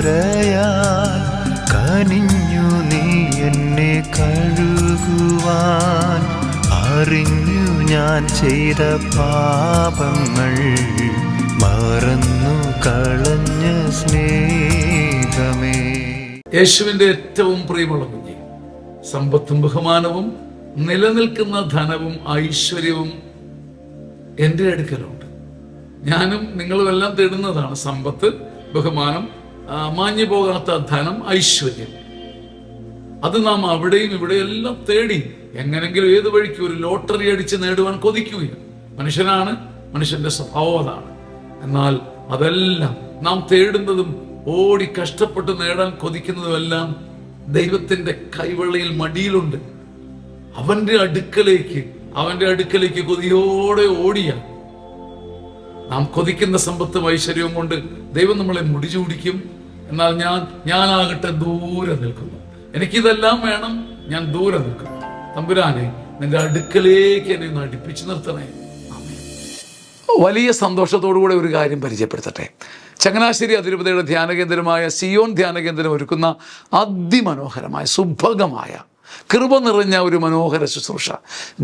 ചോരയാൽ കനിഞ്ഞു നീ എന്നെ കഴുകുവാൻ. അറിഞ്ഞു ഞാൻ ചെയ്ത പാപങ്ങൾ മറന്നു കളഞ്ഞ സ്നേഹമേ. യേശുവിന്റെ ഏറ്റവും പ്രിയമുള്ള കുഞ്ഞെ, സമ്പത്തും ബഹുമാനവും നിലനിൽക്കുന്ന ധനവും ഐശ്വര്യവും എൻ്റെ അടുക്കലുണ്ട്. ഞാനും നിങ്ങളും എല്ലാം തേടുന്നതാണ് സമ്പത്ത്, ബഹുമാനം, മാഞ്ഞു പോകാത്ത ധനം, ഐശ്വര്യം. അത് നാം അവിടെയും ഇവിടെയെല്ലാം തേടി എങ്ങനെങ്കിലും ഏത് വഴിക്ക് ഒരു ലോട്ടറി അടിച്ച് നേടുവാൻ കൊതിക്കുകയാണ്. മനുഷ്യനാണ്, മനുഷ്യന്റെ സ്വഭാവം അതാണ്. എന്നാൽ അതെല്ലാം നാം തേടുന്നതും ഓടി കഷ്ടപ്പെട്ട് നേടാൻ കൊതിക്കുന്നതുമെല്ലാം ദൈവത്തിന്റെ കൈവെള്ളയിൽ മടിയിലുണ്ട്. അവന്റെ അടുക്കലേക്ക് കൊതിയോടെ ഓടിയ നാം കൊതിക്കുന്ന സമ്പത്തും ഐശ്വര്യവും കൊണ്ട് ദൈവം നമ്മളെ മുടിചൂടിക്കും. എന്നാൽ ഞാനാകട്ടെ ദൂരെ നിൽക്കുന്നു. എനിക്കിതെല്ലാം വേണം, ഞാൻ ദൂരെ നിൽക്കുന്നു. തമ്പുരാനെ, നിന്റെ അടുക്കലേക്ക് എന്നെ ഒന്ന് അടുപ്പിച്ചു നിർത്തണേ. വലിയ സന്തോഷത്തോടുകൂടെ ഒരു കാര്യം പരിചയപ്പെടുത്തട്ടെ. ചങ്ങനാശ്ശേരി അതിരൂപതയുടെ ധ്യാനകേന്ദ്രമായ സിയോൻ ധ്യാനകേന്ദ്രം ഒരുക്കുന്ന അതിമനോഹരമായ സുഭഗമായ കൃപ നിറഞ്ഞ ഒരു മനോഹര ശുശ്രൂഷ,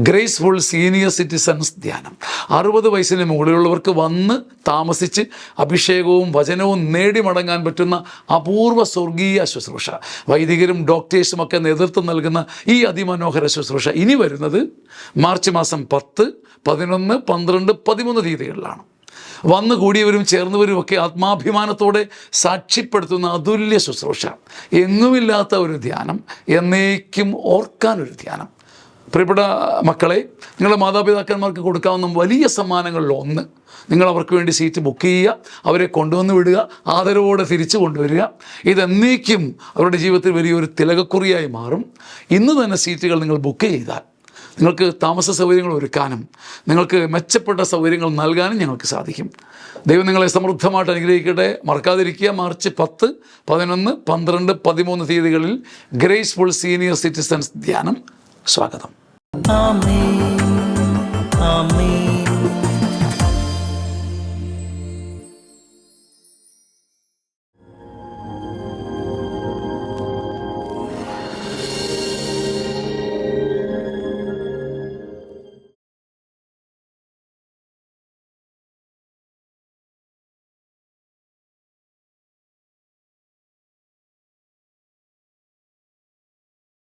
ഗ്രേസ്ഫുൾ സീനിയർ സിറ്റിസൺസ് ധ്യാനം. 60 വയസ്സിന് മുകളിലുള്ളവർക്ക് വന്ന് താമസിച്ച് അഭിഷേകവും വചനവും നേടി മടങ്ങാൻ പറ്റുന്ന അപൂർവ സ്വർഗീയ ശുശ്രൂഷ. വൈദികരും ഡോക്ടേഴ്സും ഒക്കെ നേതൃത്വം നൽകുന്ന ഈ അതിമനോഹര ശുശ്രൂഷ ഇനി വരുന്നത് മാർച്ച് മാസം 10, 11, 12, 13 തീയതികളിലാണ്. വന്നു കൂടിയവരും ചേർന്നവരും ഒക്കെ ആത്മാഭിമാനത്തോടെ സാക്ഷ്യപ്പെടുത്തുന്ന അതുല്യ ശുശ്രൂഷ. എങ്ങുമില്ലാത്ത ഒരു ധ്യാനം, എന്നേക്കും ഓർക്കാനൊരു ധ്യാനം. പ്രിയപ്പെട്ട മക്കളെ, നിങ്ങളുടെ മാതാപിതാക്കന്മാർക്ക് കൊടുക്കാവുന്ന വലിയ സമ്മാനങ്ങളിൽ ഒന്ന്, നിങ്ങൾ അവർക്ക് വേണ്ടി സീറ്റ് ബുക്ക് ചെയ്യുക, അവരെ കൊണ്ടുവന്ന് വിടുക, ആദരവോടെ തിരിച്ചു കൊണ്ടുവരിക. ഇതെന്നേക്കും അവരുടെ ജീവിതത്തിൽ വലിയൊരു തിലകക്കുറിയായി മാറും. ഇന്ന് തന്നെ സീറ്റുകൾ നിങ്ങൾ ബുക്ക് ചെയ്താൽ നിങ്ങൾക്ക് താമസ സൗകര്യങ്ങൾ ഒരുക്കാനും നിങ്ങൾക്ക് മെച്ചപ്പെട്ട സൗകര്യങ്ങൾ നൽകാനും ഞങ്ങൾക്ക് സാധിക്കും. ദൈവം നിങ്ങളെ സമൃദ്ധമായിട്ട് അനുഗ്രഹിക്കട്ടെ. മറക്കാതിരിക്കുക, മാർച്ച് 10, 11, 12, 13 തീയതികളിൽ ഗ്രേസ്ഫുൾ സീനിയർ സിറ്റിസൺസ് ധ്യാനം. സ്വാഗതം. ആമേൻ, ആമേൻ.